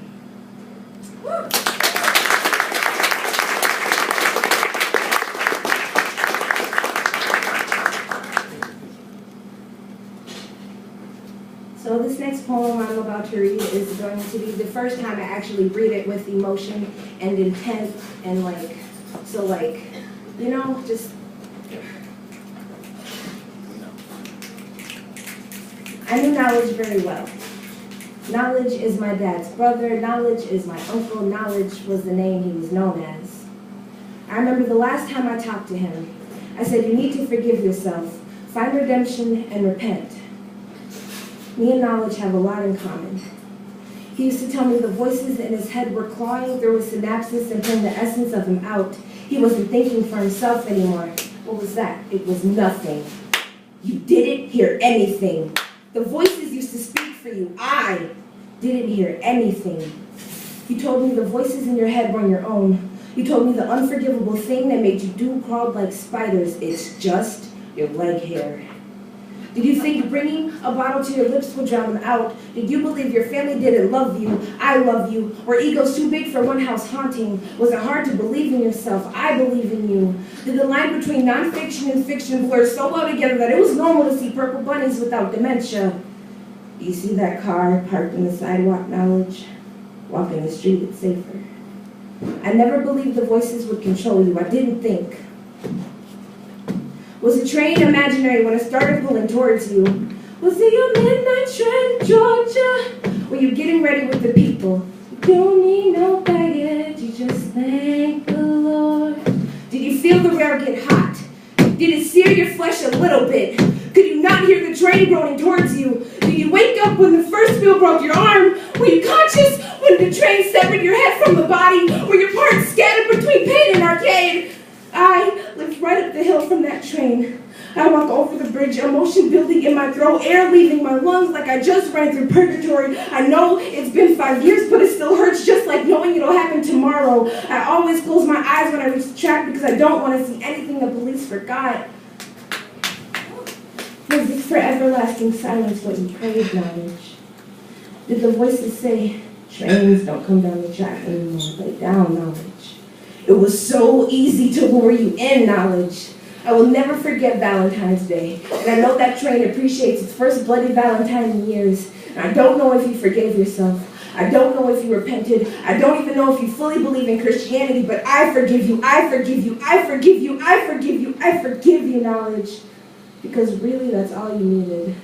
Woo! So this next poem I'm about to read is going to be the first time I actually read it with emotion and intent and just I knew Knowledge very well. Knowledge is my dad's brother. Knowledge is my uncle. Knowledge was the name he was known as. I remember the last time I talked to him. I said, you need to forgive yourself, find redemption, and repent. Me and Knowledge have a lot in common. He used to tell me the voices in his head were clawing through his synapses and pulling the essence of him out. He wasn't thinking for himself anymore. What was that? It was nothing. You didn't hear anything. The voices used to speak for you. I didn't hear anything. You told me the voices in your head weren't your own. You told me the unforgivable thing that made you doom crawled like spiders. It's just your leg hair. Did you think bringing a bottle to your lips would drown them out? Did you believe your family didn't love you? I love you. Were egos too big for one house haunting? Was it hard to believe in yourself? I believe in you. Did the line between nonfiction and fiction blur so well together that it was normal to see purple bunnies without dementia? Do you see that car parked in the sidewalk? Knowledge? Walking the street, it's safer. I never believed the voices would control you. I didn't think. Was the train imaginary when it started pulling towards you? Was it your midnight train, Georgia? Were you getting ready with the people? You don't need no baggage, you just thank the Lord. Did you feel the rail get hot? Did it sear your flesh a little bit? Could you not hear the train groaning towards you? Did you wake up when the first wheel broke your arm? Were you conscious when the train severed your head from the body? Were your parts scattered between pit and arcade? I lived right up the hill from that train. I walk over the bridge, emotion building in my throat, air leaving my lungs like I just ran through purgatory. I know it's been 5 years, but it still hurts just like knowing it'll happen tomorrow. I always close my eyes when I reach the track because I don't want to see anything the police forgot. Was it for everlasting silence what you prayed, Knowledge? Did the voices say, trains don't come down the track anymore, lay down, Knowledge? It was so easy to lure you in, Knowledge. I will never forget Valentine's Day, and I know that train appreciates its first bloody Valentine in years. And I don't know if you forgave yourself. I don't know if you repented. I don't even know if you fully believe in Christianity, but I forgive you, I forgive you, I forgive you, I forgive you, I forgive you, Knowledge. Because really, that's all you needed.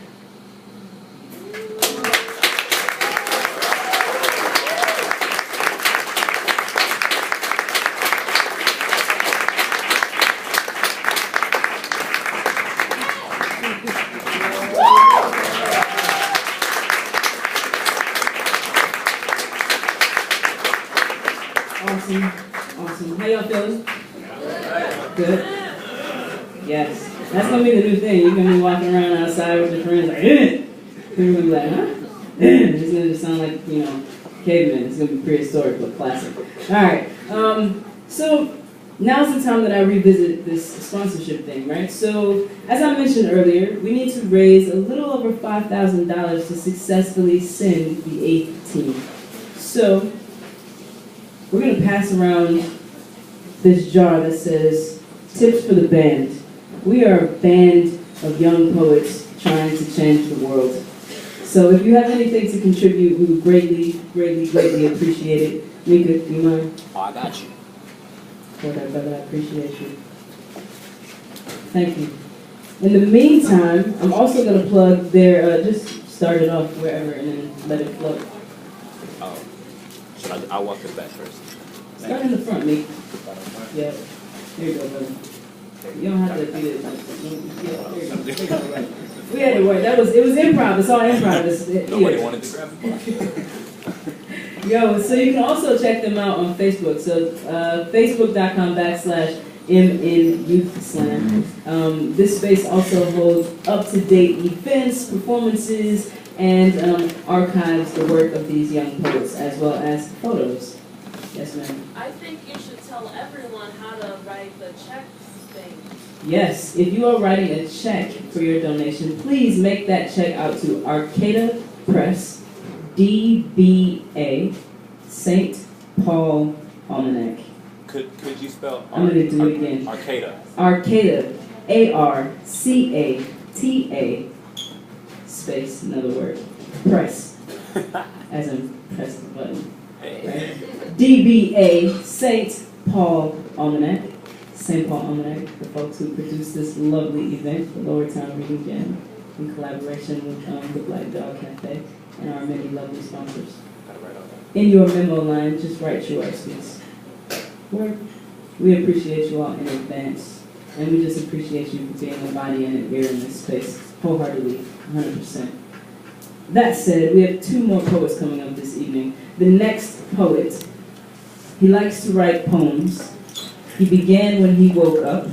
Awesome. How y'all feeling? Good? Yes. That's gonna be the new thing. You're gonna be walking around outside with your friends like, eh. People gonna be like, huh? It's gonna just sound like, you know, cavemen. It's gonna be prehistoric but classic. Alright, so now's the time that I revisit this sponsorship thing, right? So, as I mentioned earlier, we need to raise a little over $5,000 to successfully send the 8th team. So, we're gonna pass around this jar that says, tips for the band. We are a band of young poets trying to change the world. So if you have anything to contribute, we would greatly, greatly, greatly appreciate it. Mika, do you mind?
Oh, I got you.
Brother, I appreciate you. Thank you. In the meantime, I'm also going to plug their, just start it off wherever and then let it flow.
Oh, should I'll walk this back first.
Start in the front, Mika. Yeah. Here you go, brother. You don't have to do it. We had to work. It was improv. It's all improv.
Nobody wanted to grab it.
Yo, so you can also check them out on Facebook. So facebook.com/MN Youth Slam. This space also holds up-to-date events, performances, and archives the work of these young poets, as well as photos. Yes, ma'am.
I think you should tell everyone how to write the check thing.
Yes, if you are writing a check for your donation, please make that check out to Arcata Press, DBA, St. Paul Almanac.
Could you spell?
I'm going to do it again.
Arcata.
Arcata, ARCATA, space, another word, press, as in press the button. Right? DBA, St. Paul Almanac. St. Paul Almanac, the folks who produced this lovely event, the Lowertown Reading Jam, in collaboration with the Black Dog Cafe and our many lovely sponsors. In your memo line, just write TruArtSpeaks. We appreciate you all in advance, and we just appreciate you for being a body and an ear in this space, wholeheartedly, 100%. That said, we have 2 more poets coming up this evening. The next poet, he likes to write poems. He began when he woke up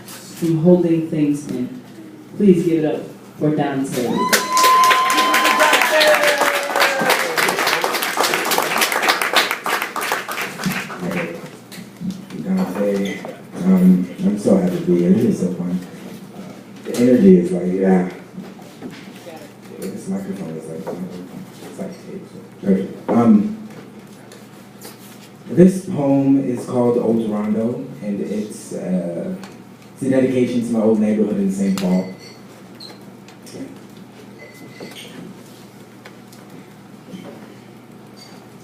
from holding things in. Please give it up for Donte.
Donte, I'm so happy to be here. This is so fun. The energy is like, yeah. This microphone is like, it's like tape. Perfect. This poem is called Old Rondo, and it's a dedication to my old neighborhood in St. Paul.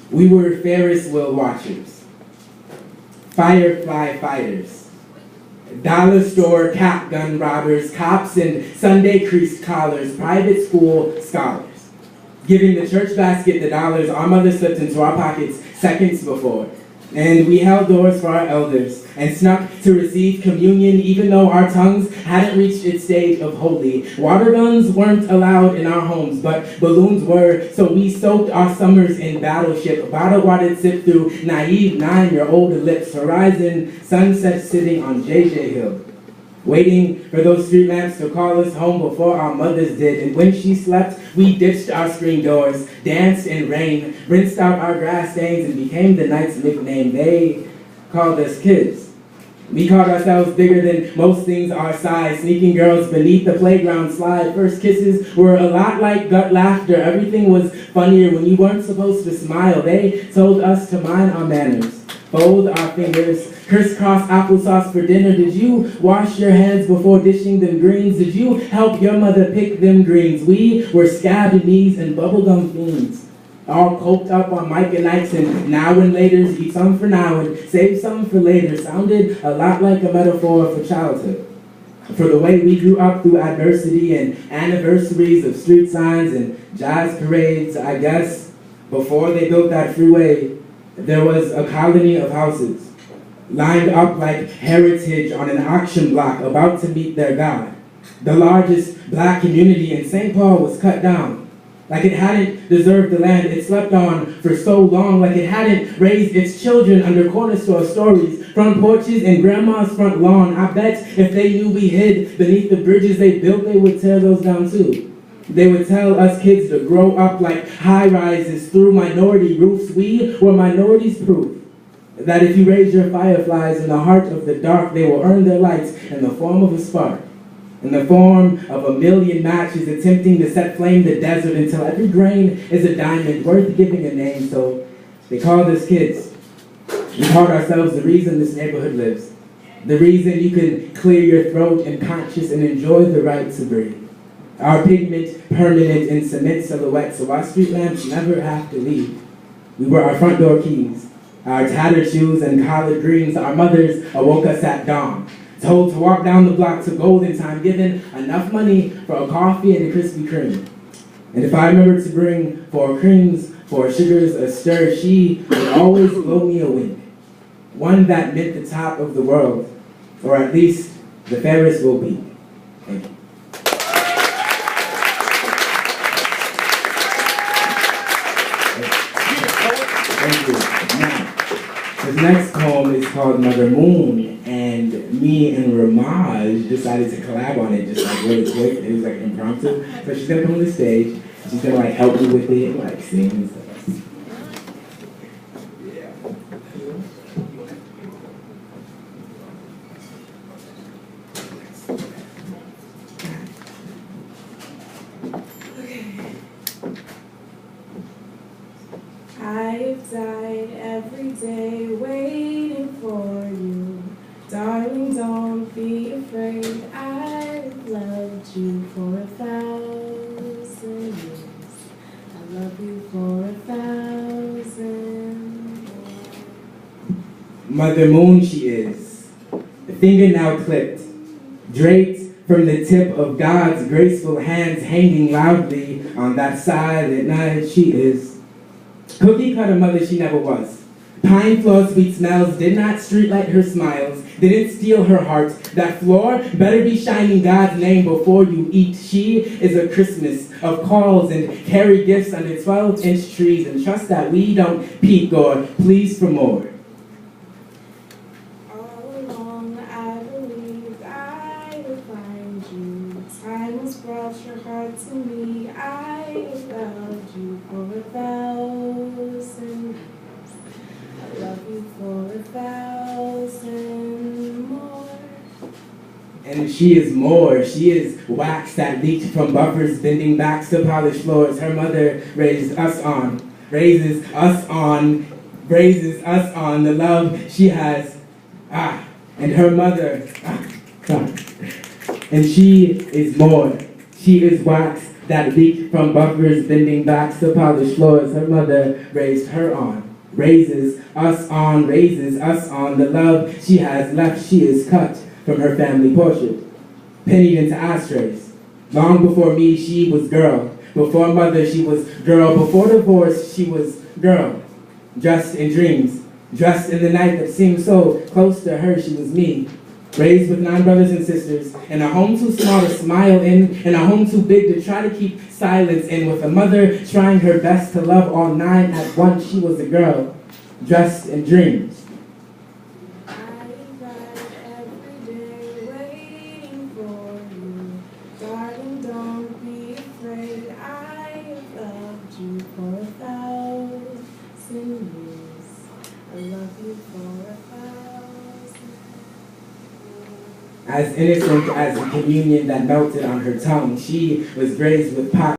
We were Ferris wheel watchers, firefly fighters, dollar store cap gun robbers, cops in Sunday creased collars, private school scholars. Giving the church basket the dollars our mother slipped into our pockets seconds before. And we held doors for our elders and snuck to receive communion even though our tongues hadn't reached its stage of holy. Water guns weren't allowed in our homes, but balloons were, so we soaked our summers in battleship. Bottled water sipped through naive 9-year-old lips. Horizon sunset sitting on JJ Hill. Waiting for those street lamps to call us home before our mothers did. And when she slept, we ditched our screen doors, danced in rain, rinsed out our grass stains, and became the night's nickname. They called us kids. We called ourselves bigger than most things our size, sneaking girls beneath the playground slide. First kisses were a lot like gut laughter. Everything was funnier when you weren't supposed to smile. They told us to mind our manners, fold our fingers, crisscross applesauce for dinner. Did you wash your hands before dishing them greens? Did you help your mother pick them greens? We were scabbed knees and bubblegum fiends, all coked up on Mike and Nikes and now and laters. Eat some for now and save some for later. Sounded a lot like a metaphor for childhood, for the way we grew up through adversity and anniversaries of street signs and jazz parades. I guess before they built that freeway, there was a colony of houses lined up like heritage on an auction block about to meet their God. The largest black community in St. Paul was cut down. like it hadn't deserved the land it slept on for so long, like it hadn't raised its children under corner store stories, front porches, and grandma's front lawn. I bet if they knew we hid beneath the bridges they built, they would tear those down too. They would tell us kids to grow up like high-rises through minority roofs. We were minorities proof that if you raise your fireflies in the heart of the dark, they will earn their lights in the form of a spark, in the form of a million matches attempting to set flame the desert until every grain is a diamond worth giving a name. So they called us kids. We called ourselves the reason this neighborhood lives, the reason you can clear your throat and conscious and enjoy the right to breathe. Our pigment permanent in cement silhouette, so our street lamps never have to leave. We were our front door keys, our tattered shoes and collard greens. Our mothers awoke us at dawn, told to walk down the block to Golden Time, given enough money for a coffee and a Krispy Kreme. And if I remembered to bring 4 creams, 4 sugars, a stir, she would always blow me a wink, one that meant the top of the world, or at least the Ferris wheel peak. Thank you. Thank you. Now, this next poem is called Mother Moon, and me and Ramaj decided to collab on it just like really quick. It was like impromptu. So she's gonna come on the stage, she's gonna like help me with it, like sing and stuff.
I've died every day waiting for you. Darling, don't be afraid. I've loved you for 1,000 years. I love you for 1,000 more.
Mother Moon she is, the fingernail clipped, draped from the tip of God's graceful hands hanging loudly on that silent night she is. Cookie cutter mother she never was. Pine floor sweet smells did not streetlight her smiles, didn't steal her heart. That floor better be shining God's name before you eat. She is a Christmas of calls and carry gifts under 12-inch trees and trust that we don't peek or please for more.
All along I believed I would find you. Time has brought your heart to me. I have loved you for 1,000 years. I love you for 1,000 more.
And she is more. She is wax that leaked from buffers, bending backs to polished floors. Her mother raises us on the love she has. And her mother, and she is more. She is wax that leaked from buffers, bending backs to polished floors. Her mother raises us on the love she has left. She is cut from her family portrait, pennied into ashtrays. Long before me, she was girl. Before mother, she was girl. Before divorce, she was girl. Dressed in dreams, dressed in the night that seemed so close to her, she was me. Raised with 9 brothers and sisters, in a home too small to smile in a home too big to try to keep silence in, with a mother trying her best to love all 9 at once. She was a girl, dressed in dreams.
I ride every day waiting for you. Darling, don't be afraid. I have loved you for 1,000 years. I love you for 1,000.
As innocent as a communion that melted on her tongue, she was raised with pop.